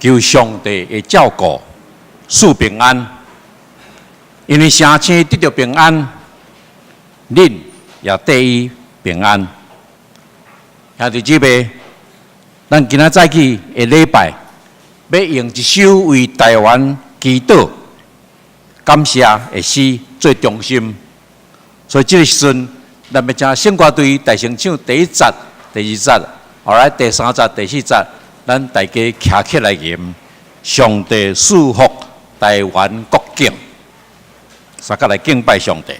求上帝的照顾，赐平安。因为城市得到平安，恁也得以平安。兄弟姊妹，咱今仔早起的礼拜，要用一首为台湾祈祷、感谢的诗做中心。所以这个时阵，咱要请圣歌队大声唱第一节、第二节，后来第三节、第四节，咱大家徛起来念上帝祝福台湾国境，三个来敬拜上帝。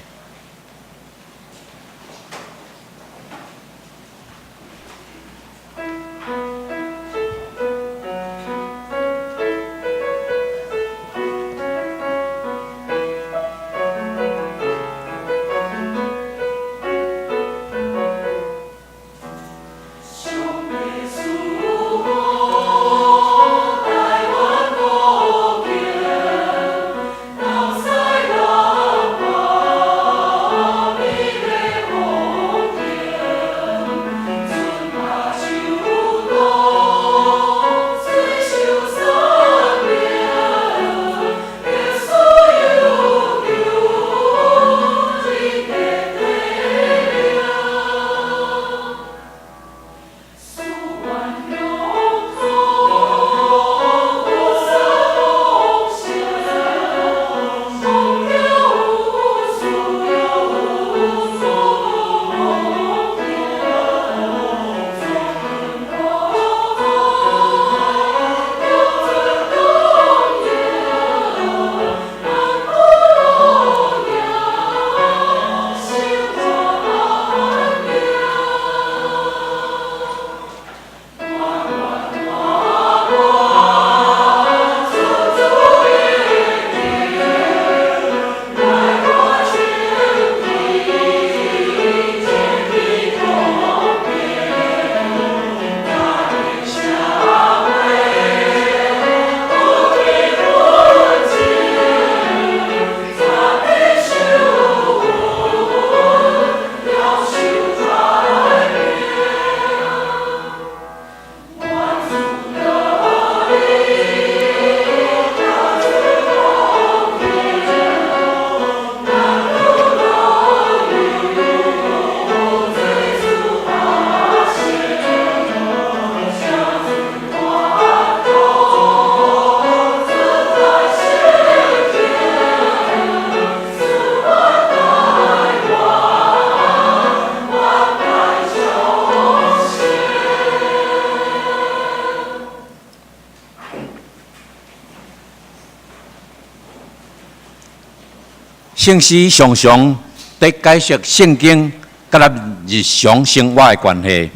圣诗常常在解释圣经甲咱日常生活的关系，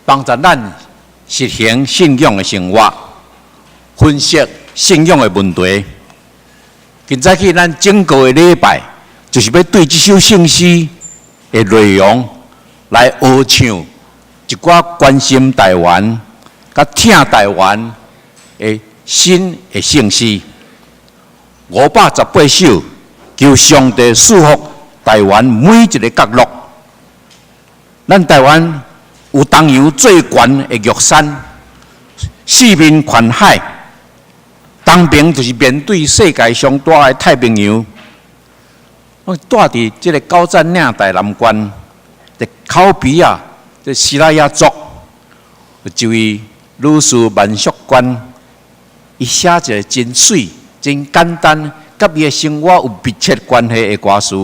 帮助咱实行信仰的生活，分析信仰的问题。今早起咱整个的礼拜，就是要对这首圣诗的内容来学唱一寡关心台湾、甲听台湾的新的圣诗，518首。求上帝祝福台湾每一个角落。咱台湾有东洋最悬的玉山，四面环海，东边就是面对世界上大的太平洋。我住伫这个九赞岭台南县的口鼻啊，这西拉雅族，一位女士万淑娟，伊写一个真水、真简单。甲伊的生活有密切关系的歌词，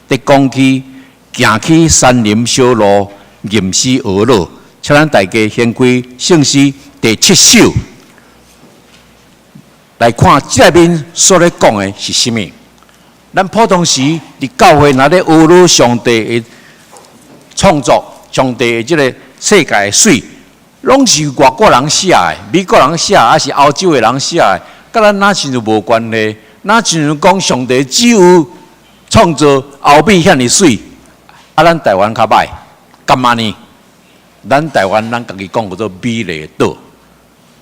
伫讲起行去山林小路，吟诗而乐。请咱大家先开圣诗第7首，来看这里面所咧讲的是啥物。咱普通时伫教会若咧学习上帝的创作，上帝的这个世界的水，拢是外国人写的，美国人写，还是欧洲的人写的，甲咱哪是就无关系。那就是讲上帝只有创造后壁遐尼水，咱台湾较歹，干嘛呢？咱台湾咱家己讲叫做美丽岛，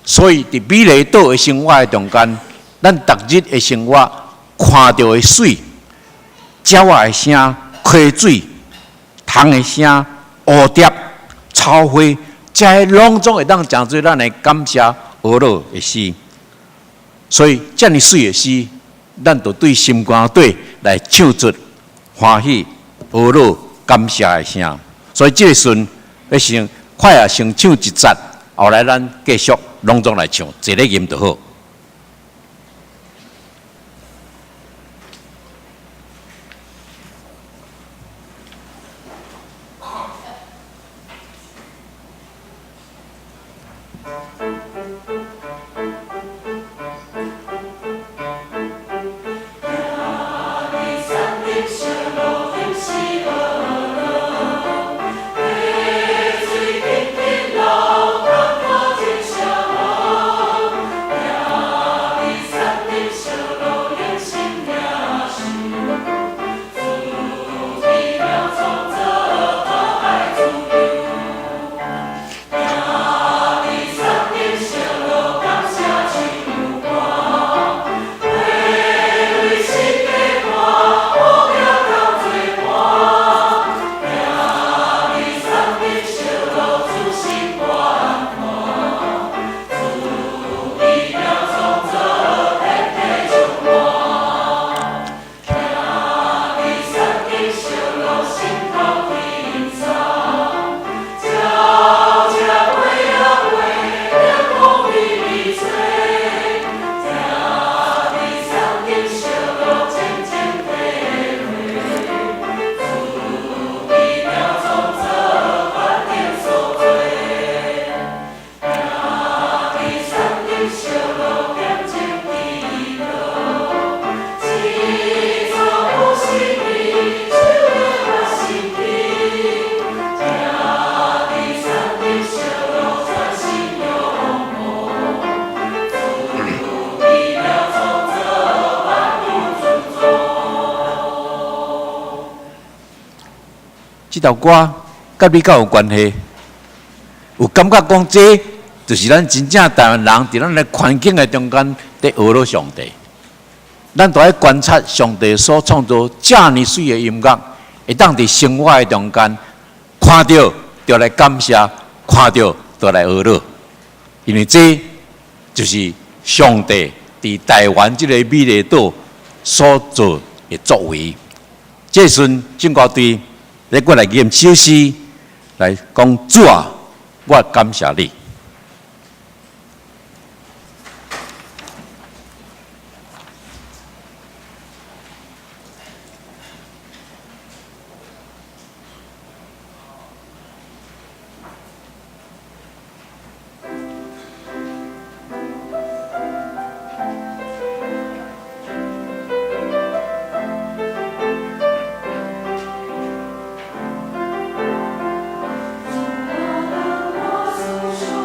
所以伫美丽岛的生活的中间，咱逐日的生活看到的水，鸟仔的声、溪水、虫的声、蝴蝶、草花，这些拢总会当讲做咱的感谢俄罗的诗。所以这么水的诗，咱就对心肝底来唱出欢喜、俄罗感谢的声。所以这个时阵要先快啊，先唱一节，后来咱继续隆重来唱，一个音就好。这条歌跟你较有关系，有感觉讲这就是咱真正台湾人伫咱的环境的中间在学了上帝。咱都要观察上帝所创造这么水的音乐，会当伫生活的中间看到就来感谢，看到就来学了，因为这就是上帝伫台湾这个美丽岛所做的作为。这时阵正高对。来，过来念首诗，来讲主啊，我感谢你。说。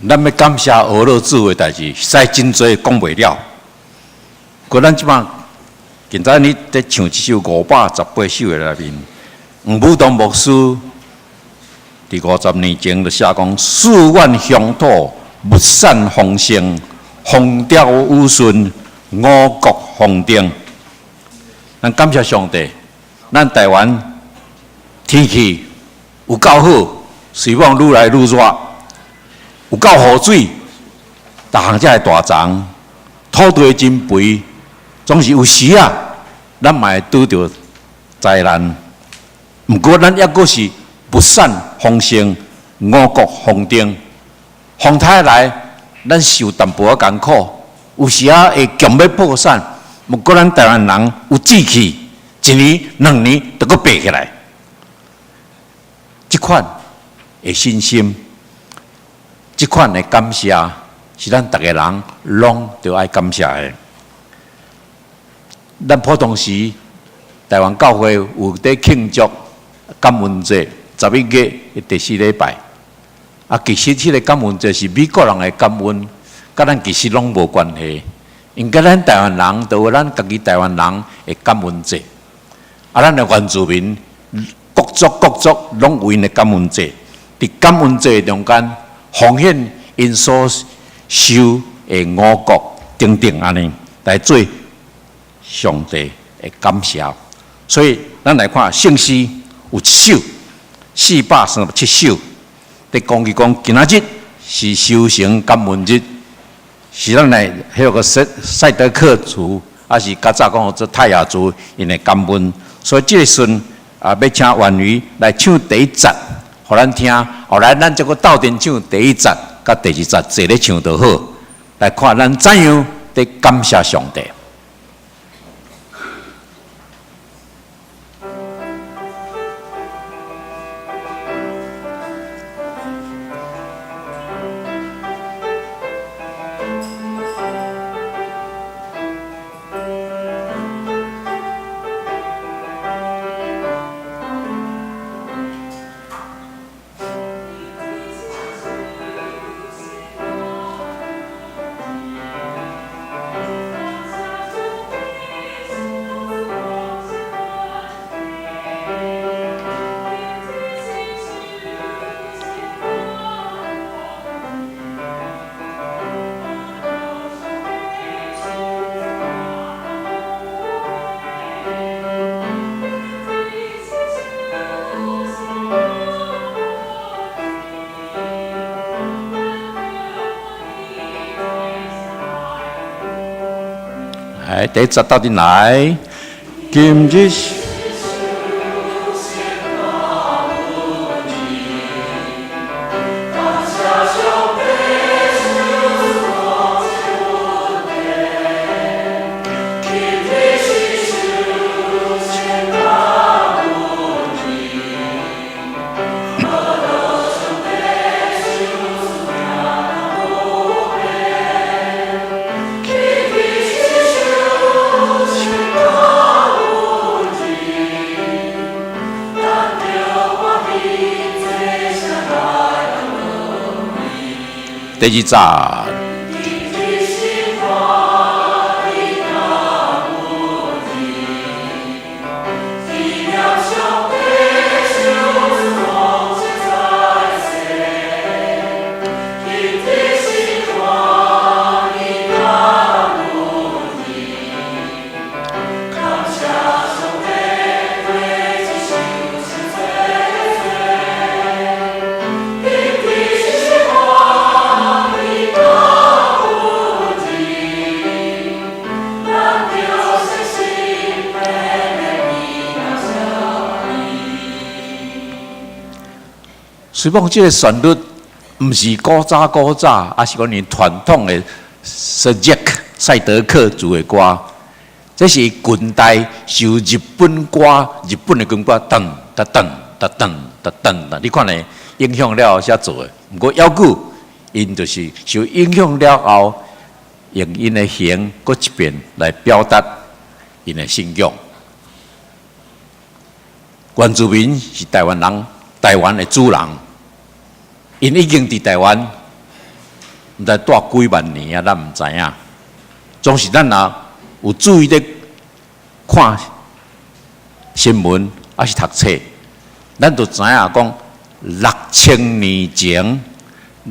咱要感谢俄罗斯的代志，实在真多讲袂了。过咱即摆现在你在唱这首518首的内面，黄武东牧师伫50年前就写讲：四万乡土，物产丰盛，风调雨顺，五国丰登。咱感谢上帝，咱台湾天气有够好，希望愈来愈热。有够雨水，逐项才会大长，土地真肥，总是有时啊，咱嘛会拄着灾难。毋过咱抑阁是不产丰盛，五国丰登。风台来，咱受淡薄仔艰苦，有时啊会强要破产。毋过咱台湾人有志气，一年、2年就阁爬起来。即款的信心。这款的感谢是咱逐个人拢着爱感谢的。咱普通时台湾教会有在庆祝感恩节，11月的第4礼拜。其实迄个感恩节是美国人的感恩，甲咱其实拢无关系。应该咱台湾人就有咱家己台湾人的感恩节。咱的原住民各族拢有因的感恩节。伫感恩节中间。奉献因所受的五国等等安尼，来做上帝的感谢。所以，咱来看圣诗有一首437首，在讲伊讲今仔日是修行感恩日，是咱来迄个赛德克族，还是较早讲做泰雅族因的感恩。所以，这个时要请婉瑜来唱第一节。互咱听，后来咱再个斗阵唱第1节，甲第2节坐咧唱就好，来看咱怎样在感谢上帝。第1节斗阵来，今日。第二站。虽讲这个旋律不是古早，还是讲你传统的赛德克族的歌，这是近代受日本的军歌噔哒噔哒噔哒噔哒，你看呢影响了才做的。不过摇久，因就是受影响了后，用因的形搁一遍来表达因的信仰。原住民是台湾人，台湾的主人。因已经伫台湾，毋知住几万年啊，咱毋知影。总是咱若有注意咧看新闻，还是读册，咱就知影讲6000年前，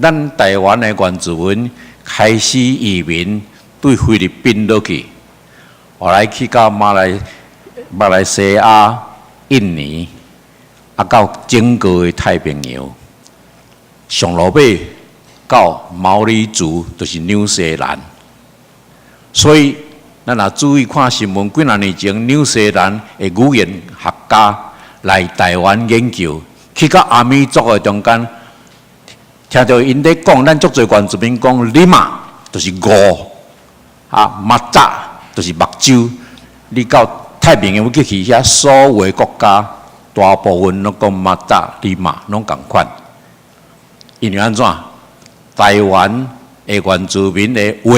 咱台湾的原住民开始移民对菲律宾落去，后来去到马来西亚、印尼，啊到整个的太平洋。上落尾到毛利族，就是纽西兰。所以，咱若注意看新闻，几年前纽西兰的语言学家来台湾研究，去到阿美族的中间，听到因咧讲，咱足侪原住民讲利马就是五，马扎就是目睭。你到太平洋去遐所有的国家，大部分拢讲马扎、利马，拢共款。因为安怎？台湾的原住民的话，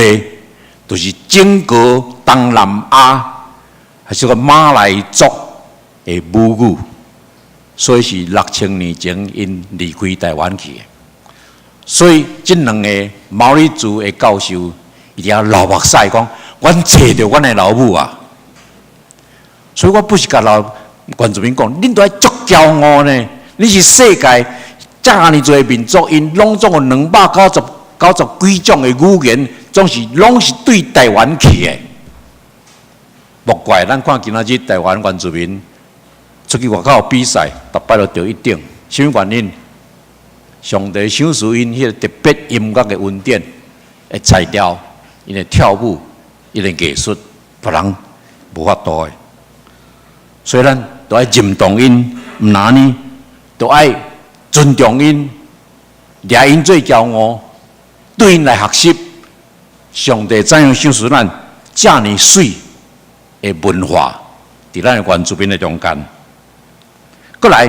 就是整个东南亚还是个马来族的母语，所以是6000年前因离开台湾去的。所以这两个毛利族的教授一定要流目屎讲，阮找到阮的老母啊！所以我不是甲原住民讲，恁都要足骄傲呢，你是世界。遮尔多民族，因拢总有290几种的语言，拢是对台湾去的。莫怪咱看今仔日台湾原住民出去外口比赛，逐摆都得1等。什么原因？上帝赏赐因迄个特别音乐的恩典的才调，因的跳舞，因的艺术，别人无法度的。所以咱都爱认同因，毋拿呢，都爱。尊重因，掠因做骄傲，对因来学习。上帝怎样赏赐咱遮尔水的文化，伫咱的原住民的中间。过来，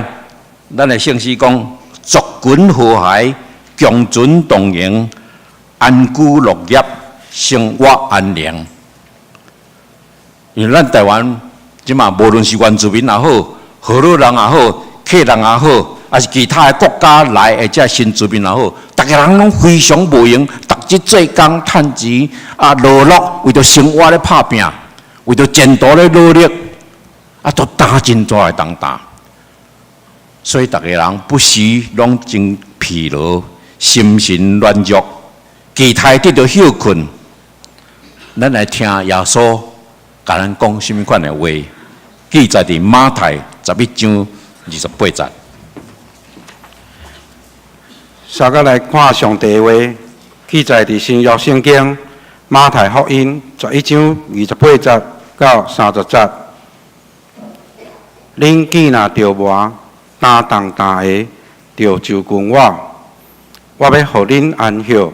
咱的圣诗讲：族群和諧，共存同荣，安居乐业，生活安宁。因为咱台湾即嘛，无论是原住民也好，河洛人也好，客人也好。还是其他的国家来的这新住民也好，大家人拢非常无闲，逐日做工趁钱劳碌，为着生活咧打拼，为着前途咧努力，都担真大的重担。所以大家人不时拢真疲劳，心神软弱，期待得到休困。咱来听耶稣甲咱讲什么款的话？记载伫马太11章28节。下个来看上帝话，记载伫新约圣经马太福音11章28节到30节。恁囝若着磨，担重担的，着就近我，我要互恁安息。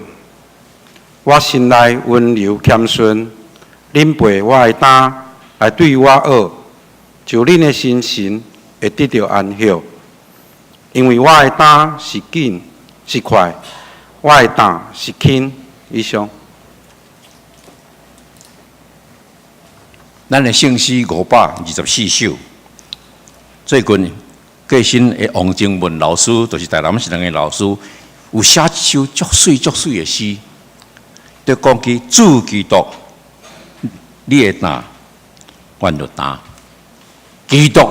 我心内温柔谦顺，恁背我的担来对我学，就恁的心神会得到安息。因为我的担是紧。是快，我的担是轻。以上，咱的圣诗524首，最近过身的王正文老师，就是台南市人的老师，有写一首足水的诗，就讲起主基督，你会担，阮就担。基督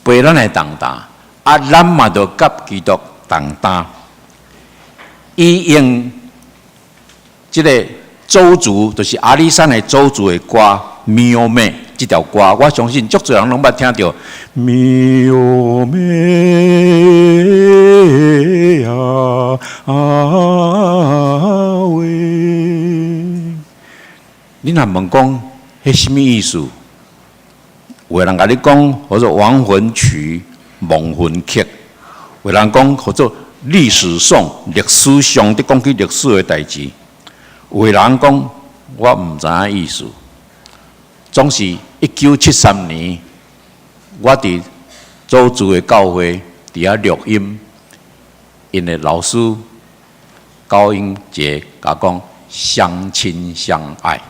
陪咱来同担，咱嘛就甲基督同担。伊用即个周族，就是阿里山的周族的歌《喵妹》这条歌，我相信足多人拢捌听到。喵妹呀喂，你若问讲，迄什么意思？有人甲你讲，或者亡魂曲、亡魂曲；有人讲，或者历史颂、历史上伫讲起历史的代志；有人讲，我毋知影意思。总是1973年，我伫周族的教会伫遐录音，因的老师高英杰甲讲相亲相爱，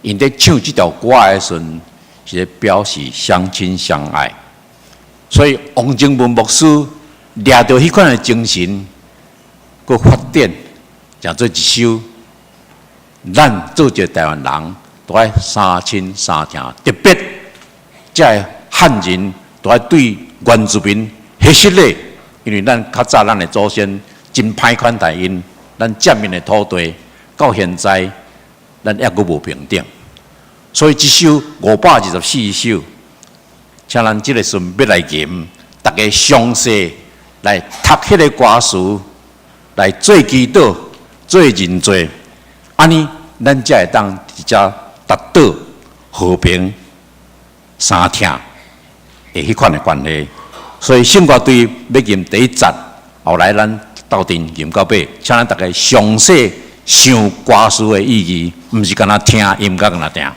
因在唱这条歌的时阵，是咧表示相亲相爱。所以王正文牧师抓到迄款的精神，佮发展，成做一首咱做一个台湾人。都爱三亲三听，特别这汉人都爱对原住民迄实咧，因为咱较早咱的祖先真歹款待因，咱占领的土地到现在，咱抑阁无平等。所以这首524首，请咱这个时阵要来吟，大家详细来读迄个歌词，来做祈祷、做认罪，安尼咱才会当伫遮。达到和平、三听的迄款的关系，所以圣歌队要吟第一节，后来咱斗阵吟到尾，请咱大家详细想歌词的意义，毋是干那听音乐干那听。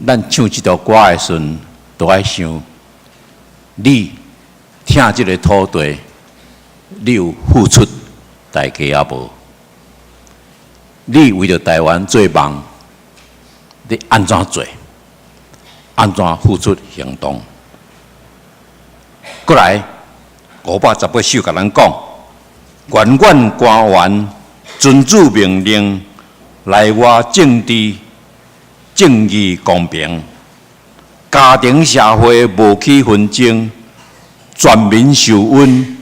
咱唱这条歌的时阵，都爱想，你听这个土地，你有付出代价啊无？你为着台湾做梦，你安怎做？安怎付出行动？过来518首甲咱讲，源源官员遵主命令，内外政治正义公平，家庭社会无起纷争，全民受温，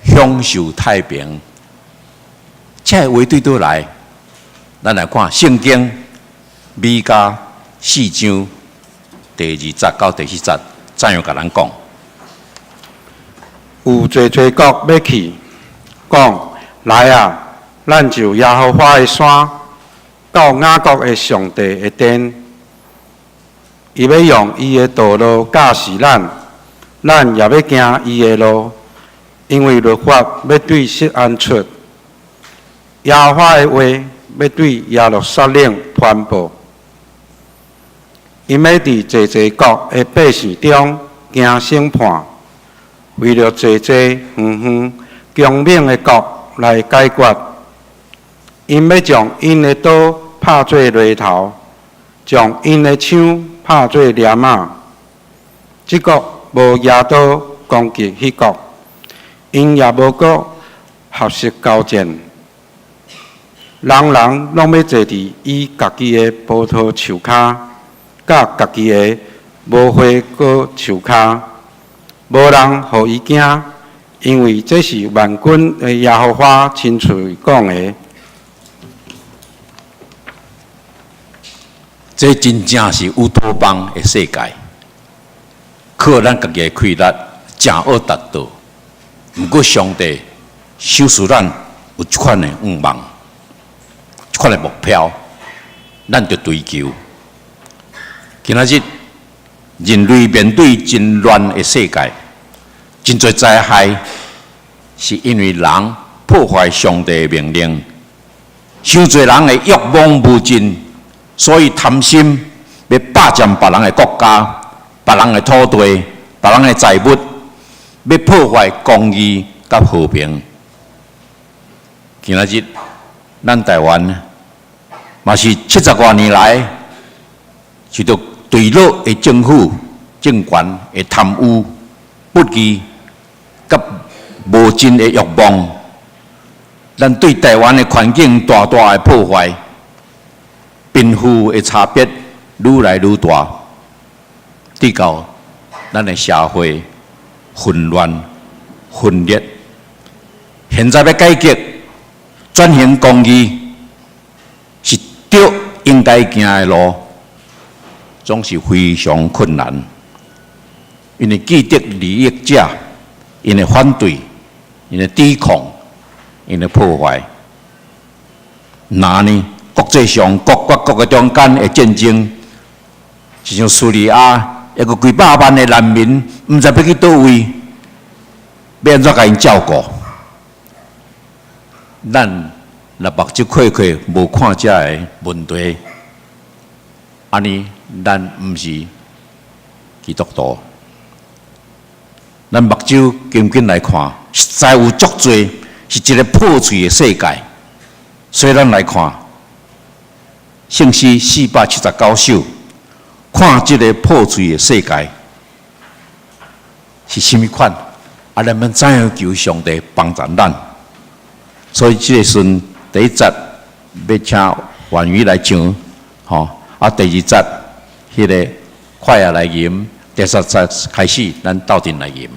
享受太平。这话对倒来，咱来看圣经米迦4章第2节到第4节，怎样甲咱讲？有侪国要去，讲来啊，咱就耶和华的山，到雅各的上帝的殿，伊要用伊的道路教示咱，咱也要行伊的路，因为律法要对释安出，耶和华的话要对耶路撒冷传播，因要伫侪国的百姓中行审判。为了侪远强猛的国来解决，因要将因的刀拍做犁头，将因的枪拍做镰仔。这国无野刀攻击迄国，因也无过合适交战。人拢要坐伫伊家己的葡萄树骹，甲家己的无花果树骹。无人互伊惊，因为这是万军的耶和华亲嘴讲的。这真正是乌托邦的世界，靠咱家己的气力，真好达到。不过上帝赏赐咱有这款的愿望，这款的目标，咱就追求。今仔日人类面对真乱的世界，真多灾害，是因为人破坏上帝的命令，伤多人的欲望无尽，所以贪心要霸占别人的国家、别人的土地、别人的财物，要破坏公义甲和平。今仔日咱台湾嘛是70多年来，受到对落的政府、政权的贪污、不义、甲无尽的欲望，咱对台湾的环境大大的破坏，贫富的差别愈来愈大，直到咱的社会混乱、分裂。现在要改革、转型公义，是对应该行的路。总是非常困难，因为既得利益者，因为反对，因为抵抗，因为破坏。那呢，国际上各国国的中间的战争，就像叙利亚一个几百万的难民，唔知要去倒位，要安怎甲因照顾？咱若目睭开开，无看这个问题，安尼。咱毋是基督徒，咱目睭紧紧来看，实在有足多是一个破碎的世界。所以咱来看圣诗479首，看这个破碎的世界是甚物款？啊，咱们怎样求上帝帮助咱？所以这个时第1节要请婉瑜来唱，吼，啊，第2节。迄个快乐来吟，第3节开始，咱斗阵来吟。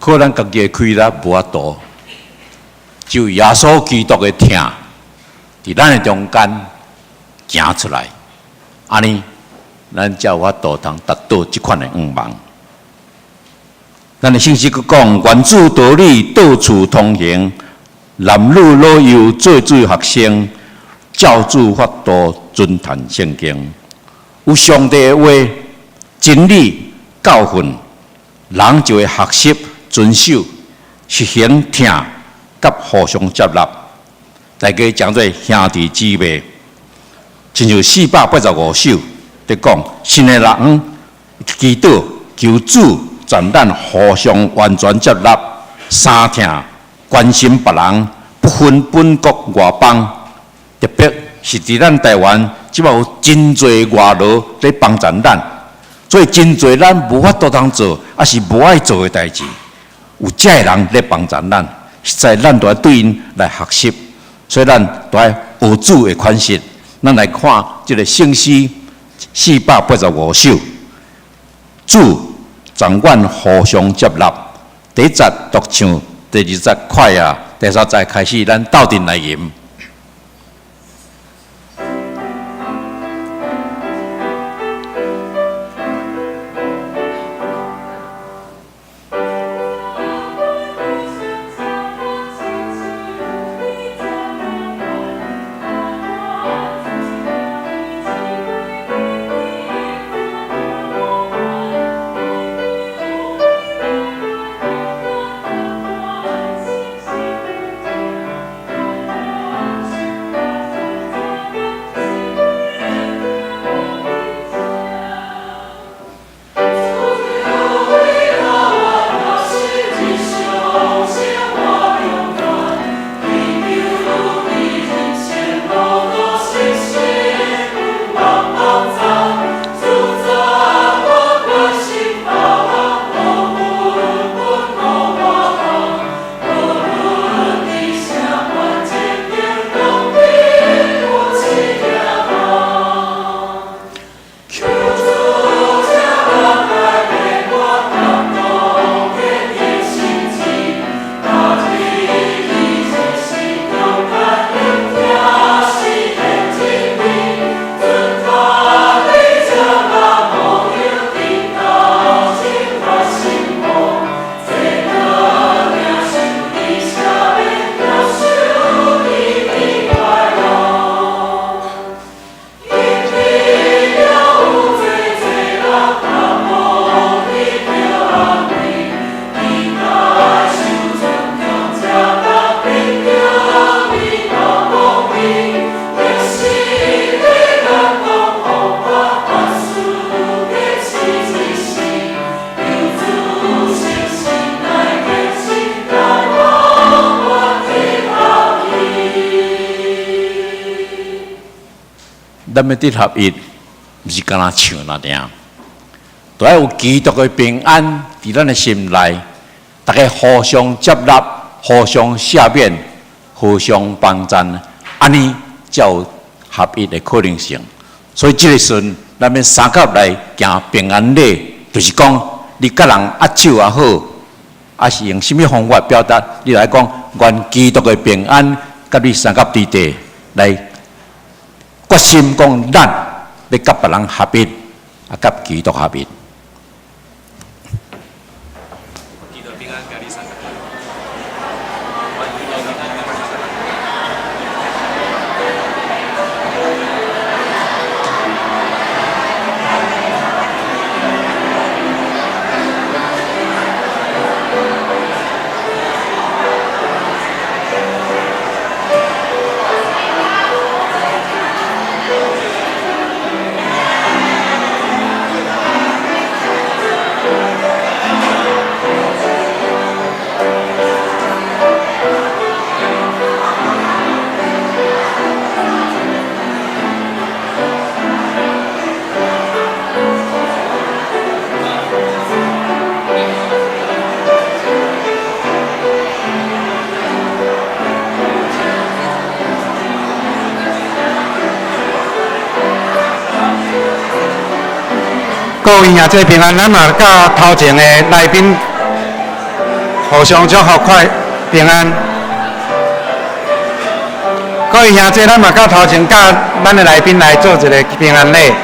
可咱家己的开力无法度，只有耶稣基督的疼，伫咱的中间行出来，安尼，咱才有法度通达到即款的愿望。咱的信息佫讲，原主道理到处通行，男女老幼做学生，教主法度尊谈圣经，有上帝的话、真理、教训，人就会学习、遵守、实行听，甲互相接纳，大家讲做兄弟姊妹。亲像485首在讲，新的人祈祷求主。全咱互相完全接纳、相听、关心别人，不分本国外邦。特别是伫咱台湾，即摆有真侪外劳在帮助咱，所以真侪咱无法度通做，还是无爱做的代志。有遮个人在帮助咱，实在咱都要对因来学习，所以咱都要学主的款式。咱来看即个圣诗485首，主。掌管互相接纳，第一节独唱，第二节快啊，第三节开始，咱斗阵来吟。咱要得合一，毋是干那唱那样，都要有基督的平安伫咱的心内，大家互相接纳、互相赦免、互相帮助，安尼才有合一的可能性。所以这个时阵，咱要三甲来行平安礼，就是讲你甲人握手也好，还是用什么方法表达？你来讲，愿基督的平安，甲你三甲之地来。决心讲，咱要甲别人合一，啊，甲基督合一。各位兄弟平安，咱嘛甲头前的来宾互相祝福快平安。各位兄弟，咱嘛到头前甲咱的来宾来做一个平安礼。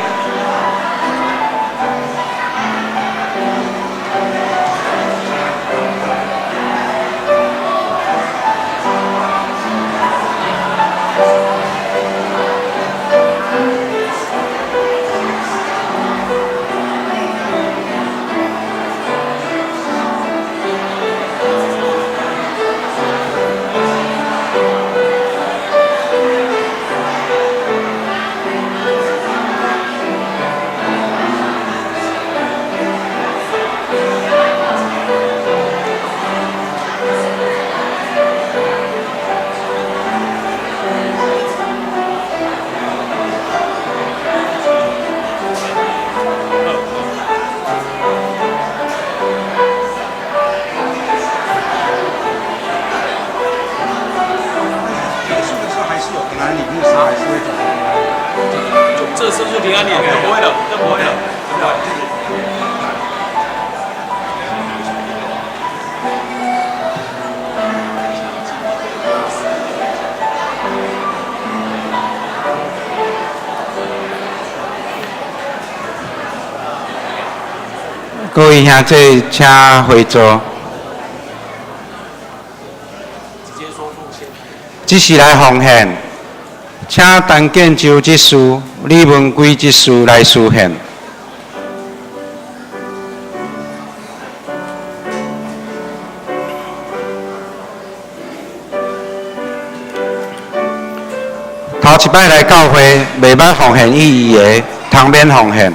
这是不是平安礼？不会了，这不会了，这不会。各位兄弟，请回座。直接说奉献。即时来奉献，请陈建州执事、李文贵执事来施献。头一摆来教会，袂捌奉献意义的，通免奉献。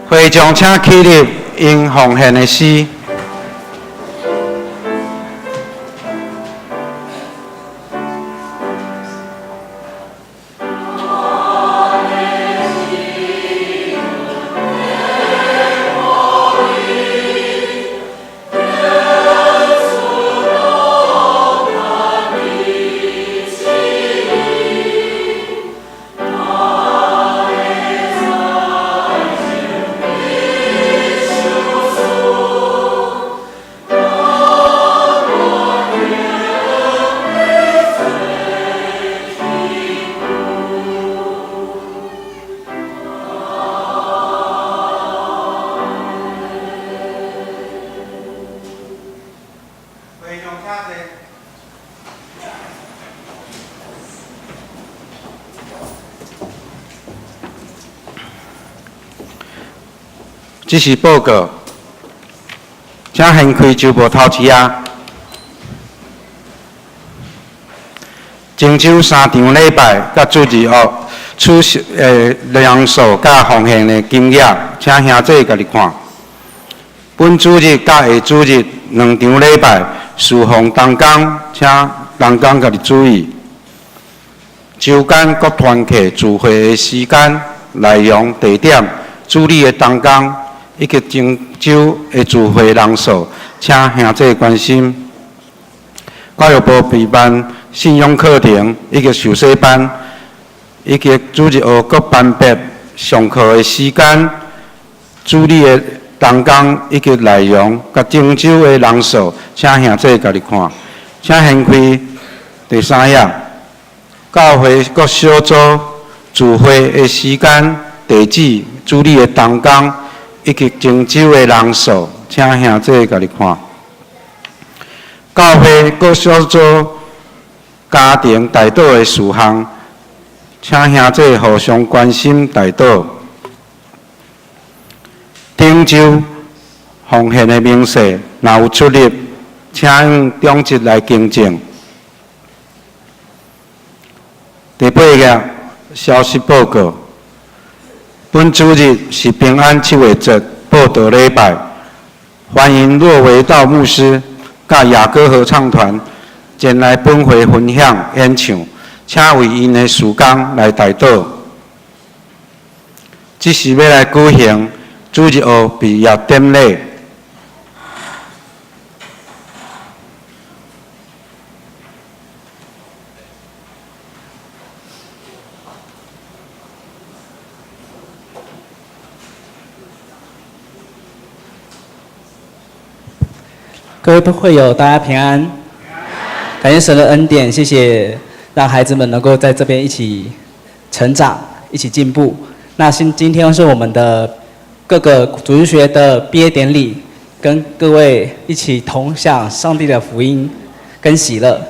会众请起立，应奉献的诗。这是报告，请掀开周报头纸啊！郑州3场礼拜甲主日出席人数甲奉献的金额，请兄弟家己看。本主日甲下主日2场礼拜，侍奉同工，请同工家己注意。周间各团契聚会的时间、内容、地点、主理的同工以及郑州的聚会人数，请兄弟关心。教育部备办信用课程以及授课班，以及主日学各班别上课的时间、主理的同工以及内容，甲郑州的人数，请兄弟家己看。请掀开第3页。教会各小组聚会的时间、地址、主理的同工以及郑州的人数，请兄弟家己看。教会各小组家庭代祷的事项，请兄弟互相关心代祷。郑州奉献的名册若有出入，请用中级来更正。第8页消息报告，本主日是平安7月节报道礼拜，欢迎洛维道牧师甲雅歌合唱团前来本会分享演唱，请为因的事工来代祷。这是要来举行主日学毕业典礼。各位会友，大家平安。感谢神的恩典，谢谢让孩子们能够在这边一起成长，一起进步。那今天是我们的各个主日学的毕业典礼，跟各位一起同享上帝的福音跟喜乐。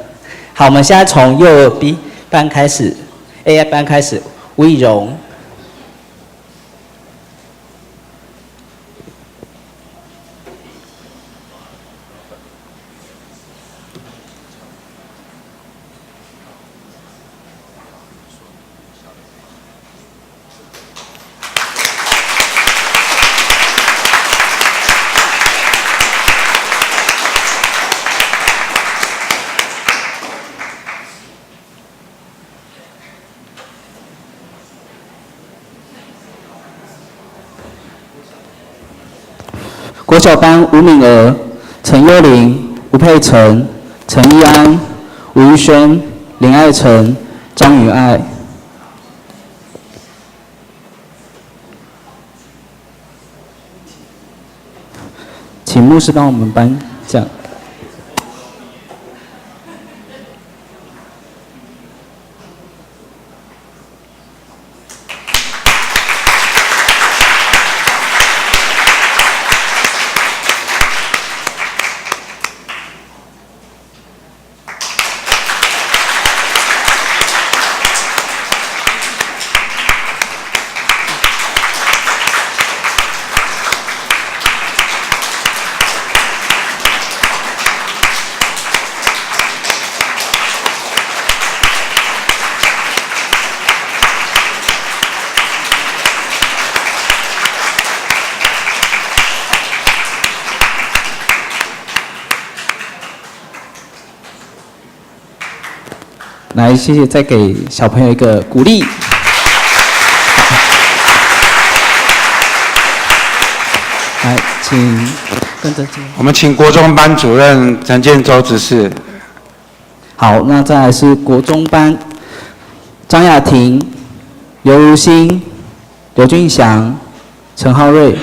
好，我们现在从幼儿 B 班开始 ，A 班开始，吴以荣。国小班吴敏儿、陈幽玲、吴佩岑、陈义安、吴玉轩、林爱晨、张雨爱。请牧师帮我们颁奖。来，谢谢，再给小朋友一个鼓励。来，请跟着进。我们请国中班主任陈建州执事。好，那再来是国中班张雅婷、刘如欣、刘俊祥、陈浩瑞。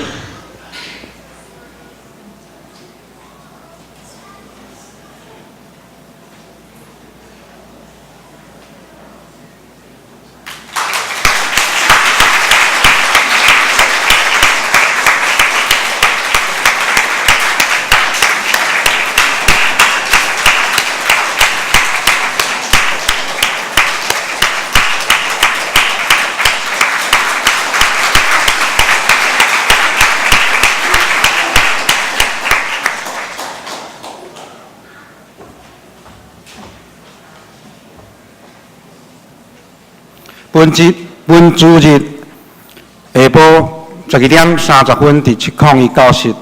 本主日下晡12点30分，伫701教室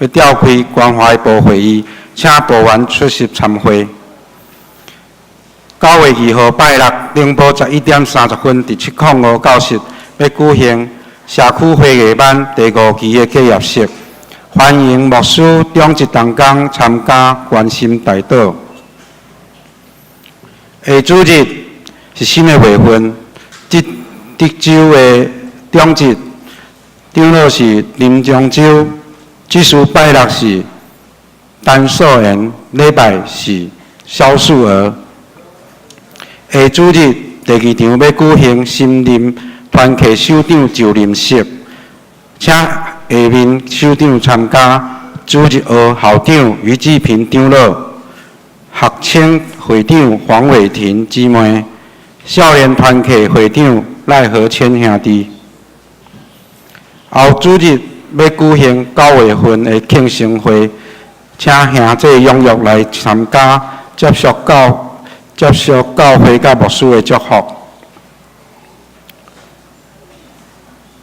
要召开关怀部会议，请部员出席参会。9月2号拜六，宁波11点30分，伫705教室要举行社区会议班第5期的结业式，欢迎牧师中一同工参加关心代祷。下主日是新的月份，德州的中日长老是林中洲，这次拜六是单素妍，礼拜是萧素娥。下主日第2场要举行新任团契首长就任式，请下面首长参加：主日学校长于志平长老、学青会长黄伟霆姊妹、少年团契会长赖和谦兄弟。后主日要举行9月份的庆生会，请兄弟踊跃来参加，接受教会甲牧师的祝福。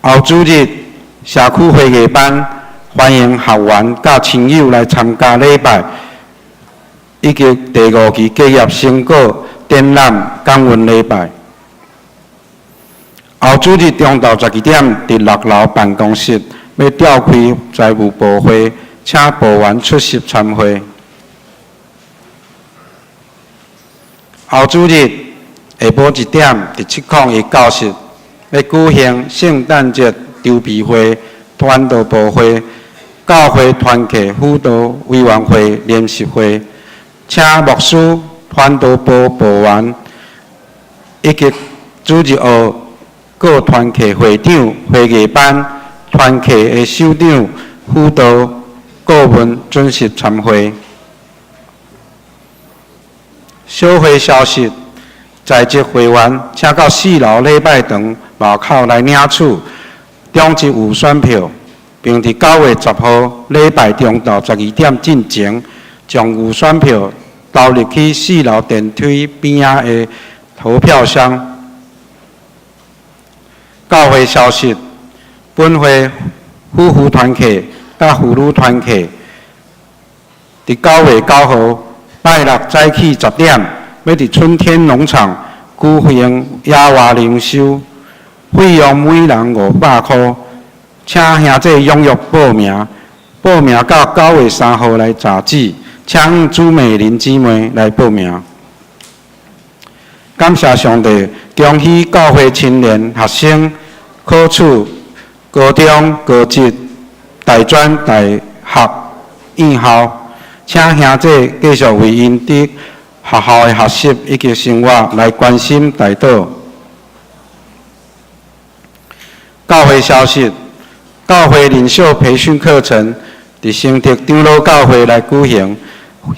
后主日社区会议班，欢迎学员甲亲友来参加礼拜，以及第5期结业成果展览感恩礼拜。后主日中昼12点，伫6楼办公室要召开财务部会，请部员出席参会。后主日下晡1点，伫701教室要举行圣诞节筹备会、团导部会、教会团契辅导委员会联席会，请牧师、团导部部员以及主日学各团契会长、会议班、团契的首长、辅导顾问准时参会。小会消息，在职会员请到4楼礼拜堂门口来领取中级有选票，并伫9月10号礼拜中昼12点进前，将有选票投入去4楼电梯边仔的投票箱。教会消息，本会夫妇团契甲妇女团契伫9月9号。拜六早起10点，要伫春天农场举行野外灵修，费用每人500块，请兄弟踊跃报名。报名到9月3号来查址，请朱美玲姊妹来报名。感谢上帝，恭喜教会青年学生考取高中、高职、大专、大学院校。请兄弟继续为因伫学校的学习以及生活来关心代祷。教会消息：教会领袖培训课程伫成德长老教会来举行，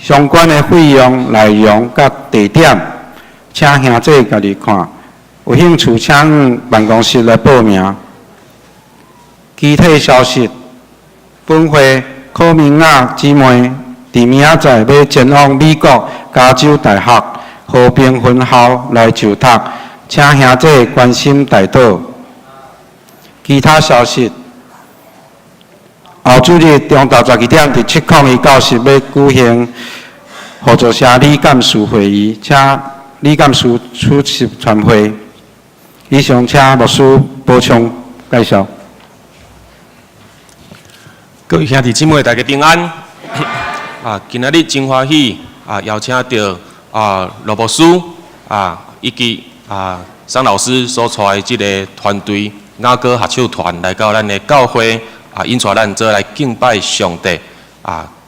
相关的费用、内容甲地点，请兄弟家己看。有兴趣请办公室来报名。具体消息：本会柯明雅姊妹。伫明仔载要前往美国加州大学和平分校来就读，请兄弟关心代祷。其他消息，后主日中昼12点伫701教室要举行合作社理监事会议，请理监事出席参会。以上请牧师补充介绍。各位兄弟姊妹，大家平安。今仔日真欢喜邀请到罗牧师以及桑老师所带的这个团队雅歌合唱团来到咱的教会引带咱做来敬拜上帝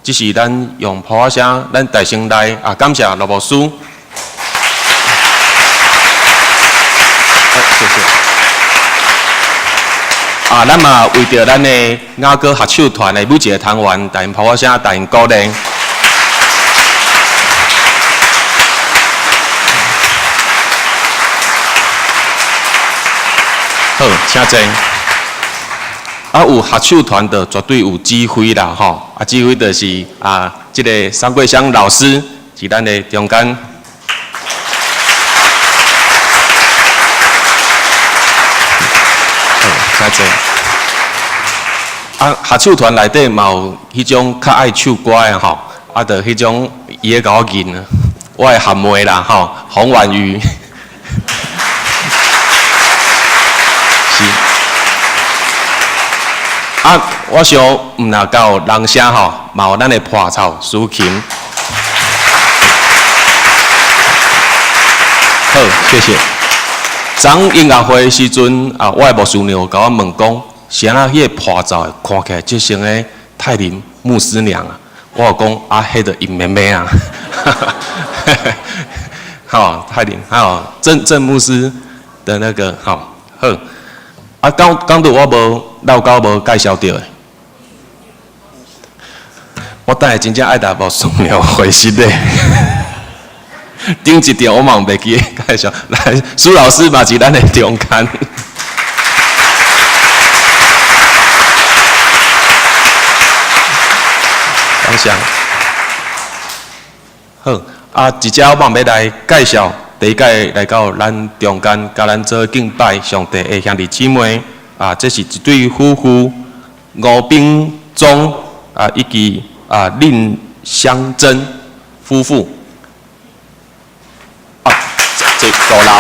这是咱用普话声，咱大声来感谢罗牧师。谢谢。咱嘛为着咱的雅歌合唱团的每一个团员，大因普话声，大因鼓励。好，请坐。有合唱团的绝对有指挥啦，吼！指挥就是这个张桂香老师是咱的中间。好，请坐。合唱团内底嘛有迄种较爱唱歌的吼，着迄种伊会甲我认啊，我的含妹啦吼，洪婉瑜。是。我想毋若到人声吼，嘛有咱的破草抒情。好，谢谢。昨音乐会的时阵，我的牧师娘甲我问讲，是安那迄个破灶看起来即像个泰林牧师娘啊？我有讲迄个尹妹妹啊。好，泰林，还有郑牧师的那个好。刚拄我无绕到无介绍到的，我等下真正爱甲牧师娘回信的。顶一条我嘛袂记介绍，来苏老师嘛是咱的中间。感谢。好，一只我嘛要来介绍，第一届来到咱中间，甲咱做敬拜上帝的兄弟姊妹，这是一对夫妇，吴炳忠以及令香珍夫妇。这五楼。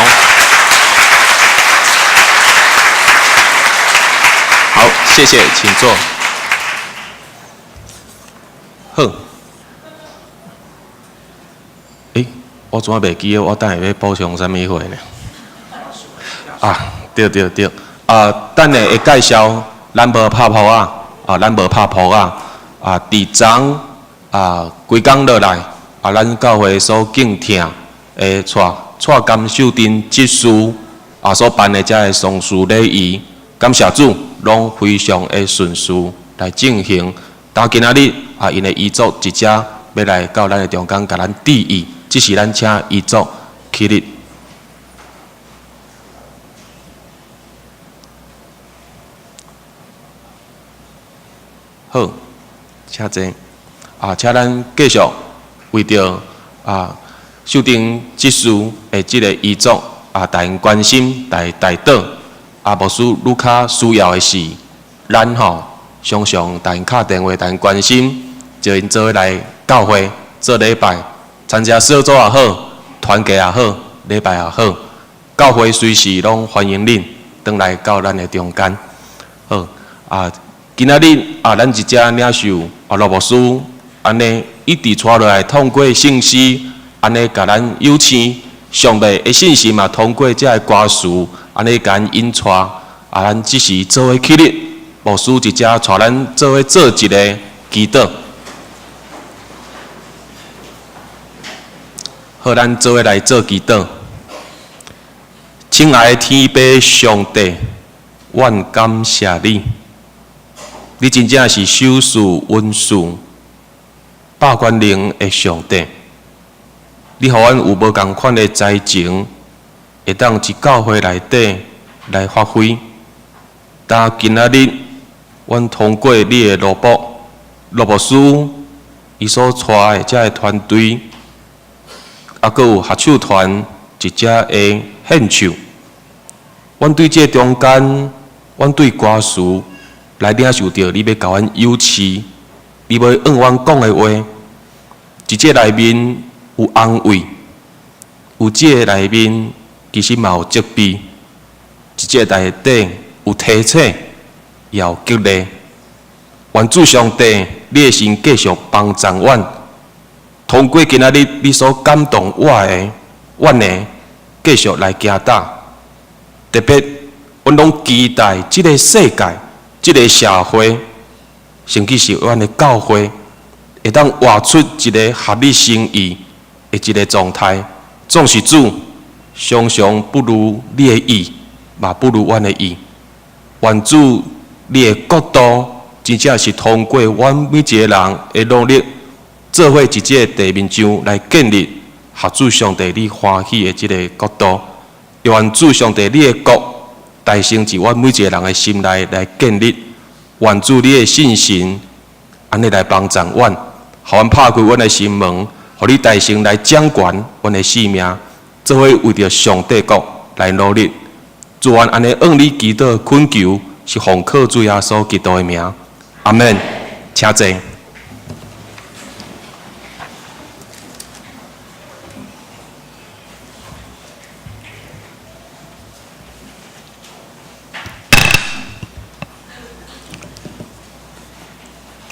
好，谢谢，请坐。好。我怎袂记我等下要补充啥物货呢？对。等下会介绍，咱无拍铺咱无拍铺伫昨规工落来，咱教会所敬听的蔡甘秀珍执事所办的遮个丧事礼仪，感谢主，拢非常的顺遂来进行。到今仔日因的遗嘱一只要来到咱的中间，甲咱致意。这是咱请遗嘱起立。好，请坐。请咱继续为着秀珍执事的这个遗嘱大因关心、大祷。牧师愈较需要的是，咱常常大因敲电话、大因关心，就因做伙来教会做礼拜。参加小组也好，团契也好，礼拜也好，教会随时拢欢迎恁转来到咱的中间。好今仔日咱一只领袖罗牧师安尼一直带落来，通过信息安尼甲咱友请，上帝的信息嘛，通过这个歌词安尼甲咱引带咱只是做伙起立，牧师一只带咱做伙做一个祈祷。好，咱做伙来做祈祷。亲爱的天父上帝，愿感谢你，你真正是守事稳事、百官灵的上帝。你予阮有无共款的才情，会当伫教会内底来发挥。但今仔日，阮通过你的罗牧师，伊所带的遮个团队。阁有合唱团一只的献唱，阮对这中间，阮对歌词来领受到你要甲阮友赐，你要按阮讲的话，伫这内面有安慰，有这内面其实嘛有责备，伫这内底有提醒，也有激励。愿主上帝，你的神继续帮助阮。通过今仔日你所感动阮的继续来行打，特别阮拢期待这个世界、这个社会，甚至是阮的教会，会当活出一个合你心意的一个状态。总是主，常常不如你的意，嘛不如阮的意。愿主你的国度，真正是通过阮每一个人的努力。做伙一个地面上来建立合主上帝你欢喜的这个国度，愿主上帝你的国大成伫阮每一个人的心内来建立，愿主你的信心安尼来帮助阮，予阮拍开阮的心门，予你大成来掌权阮的性命，做伙为着上帝国来努力。主愿安尼按你祈祷恳求，是奉靠主耶稣基督的名，阿门，请坐。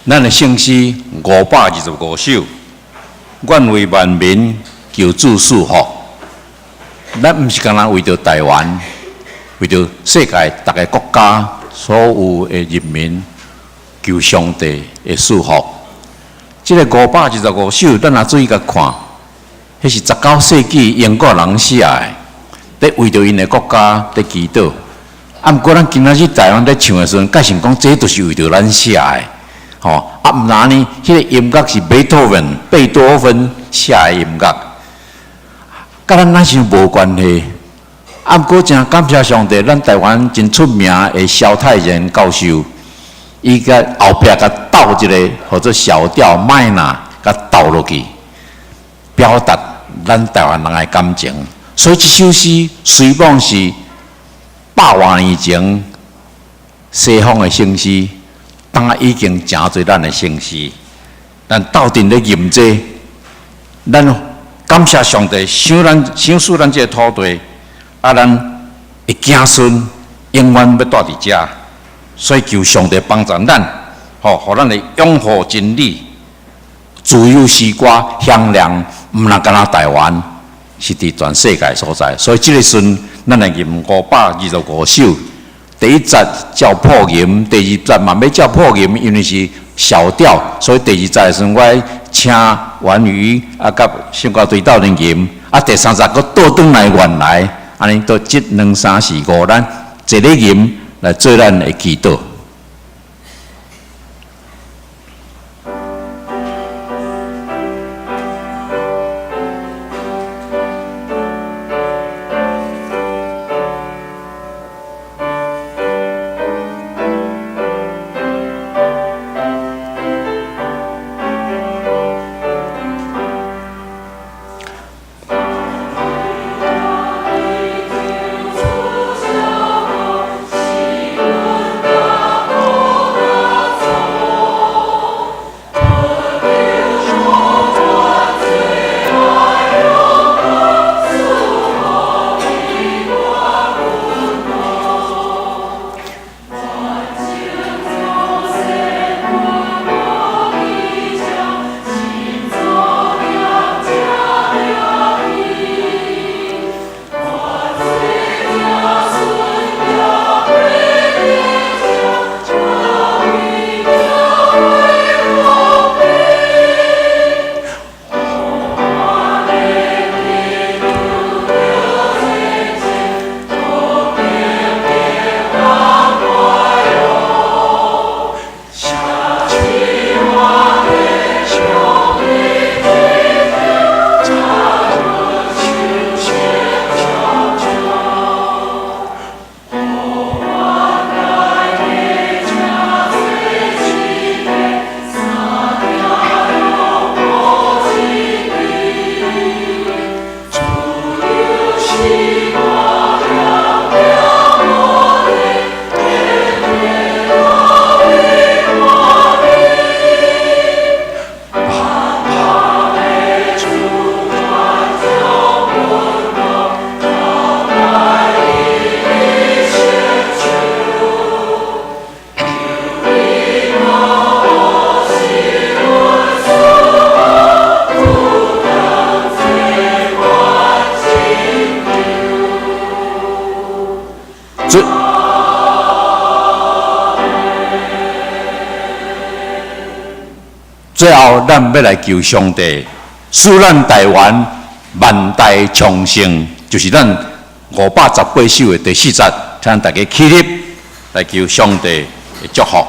咱的圣诗525首，愿为万民求主赐福。咱毋是干那为着台湾，为着世界逐个国家所有的人民求上帝的赐福。这个525首，咱若注意甲看，迄是19世纪英国人写的，伫为着因的国家伫祈祷。啊，毋过咱今仔日台湾伫唱的时阵，改成讲这都是为着咱写的。吼，啊，毋然呢？迄个音乐是贝多芬写的音乐，甲咱那是无关系。啊，毋过真感谢上帝，咱台湾真出名的萧泰然教授，伊甲后壁甲斗一个或者小调麦娜，甲斗落去，表达咱台湾人的感情。所以这首诗虽讲是100多年前西方的圣诗。当然已经真侪咱的圣诗，咱斗阵咧吟这，咱感谢上帝赏赐咱这个土地，啊，咱的子孙永远要住伫遮，所以求上帝帮助咱，吼，互咱的拥护真理，自由诗歌响亮，毋若干那台湾，是伫全世界所在。所以这个时阵，咱来吟525首。第一节叫破吟，第二节嘛要叫破吟，因为是小调，所以第二节的时阵，我请婉瑜啊甲相关队斗人吟，啊第三节佫倒转来原来，安尼都1、2、3、4、5，咱一个吟来做咱的祈祷。最后，咱要来求上帝，使咱台湾万代昌盛，就是咱518首的第4节，请大家起立来求上帝的祝福。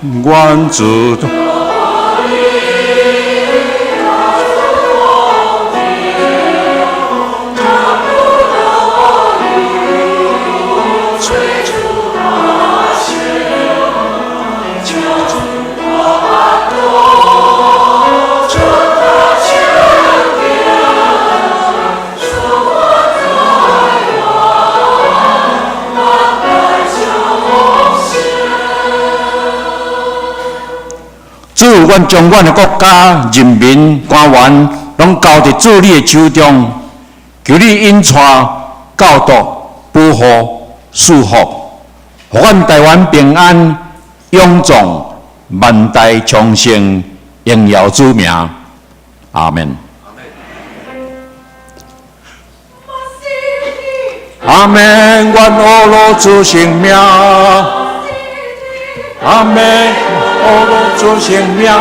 愿主。阮将阮的国家、人民、官员，拢交伫主你的手中，求你引带、教导、保护、束缚，互阮台湾平安、永壮、万代昌盛，荣耀主名。阿门。阿门，愿欧罗主圣名。阿门，欧罗主圣名。